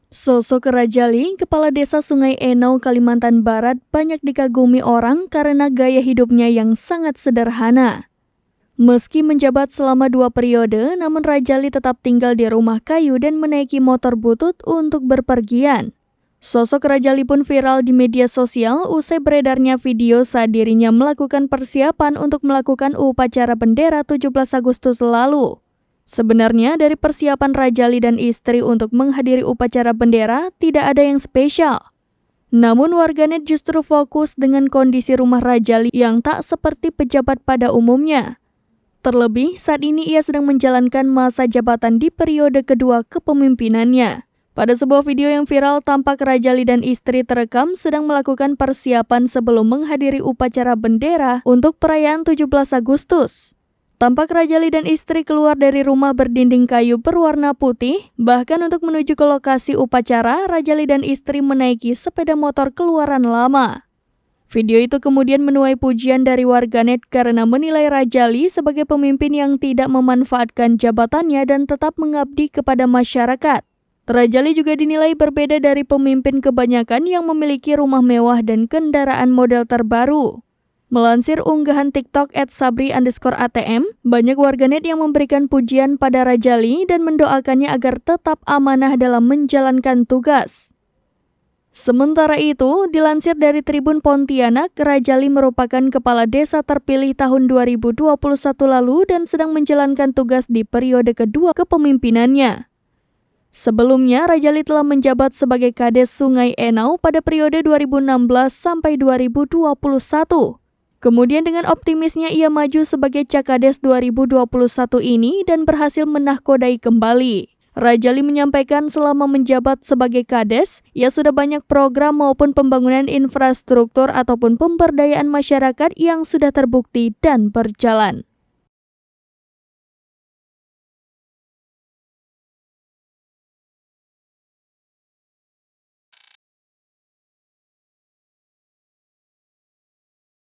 Sosok Rajali, kepala desa Sungai Enau, Kalimantan Barat, banyak dikagumi orang karena gaya hidupnya yang sangat sederhana. Meski menjabat selama 2 periode, namun Rajali tetap tinggal di rumah kayu dan menaiki motor butut untuk berpergian. Sosok Rajali pun viral di media sosial usai beredarnya video saat dirinya melakukan persiapan untuk melakukan upacara bendera 17 Agustus lalu. Sebenarnya dari persiapan Rajali dan istri untuk menghadiri upacara bendera tidak ada yang spesial. Namun warganet justru fokus dengan kondisi rumah Rajali yang tak seperti pejabat pada umumnya. Terlebih saat ini ia sedang menjalankan masa jabatan di periode kedua kepemimpinannya. Pada sebuah video yang viral, tampak Rajali dan istri terekam sedang melakukan persiapan sebelum menghadiri upacara bendera untuk perayaan 17 Agustus. Tampak Rajali dan istri keluar dari rumah berdinding kayu berwarna putih. Bahkan untuk menuju ke lokasi upacara, Rajali dan istri menaiki sepeda motor keluaran lama. Video itu kemudian menuai pujian dari warganet karena menilai Rajali sebagai pemimpin yang tidak memanfaatkan jabatannya dan tetap mengabdi kepada masyarakat. Rajali juga dinilai berbeda dari pemimpin kebanyakan yang memiliki rumah mewah dan kendaraan model terbaru. Melansir unggahan TikTok @sabri_atm, banyak warganet yang memberikan pujian pada Rajali dan mendoakannya agar tetap amanah dalam menjalankan tugas. Sementara itu, dilansir dari Tribun Pontianak, Rajali merupakan kepala desa terpilih tahun 2021 lalu dan sedang menjalankan tugas di periode kedua kepemimpinannya. Sebelumnya, Rajali telah menjabat sebagai Kades Sungai Enau pada periode 2016 sampai 2021. Kemudian dengan optimisnya ia maju sebagai Cakades 2021 ini dan berhasil menahkodai kembali. Rajali menyampaikan selama menjabat sebagai Kades, ia sudah banyak program maupun pembangunan infrastruktur ataupun pemberdayaan masyarakat yang sudah terbukti dan berjalan.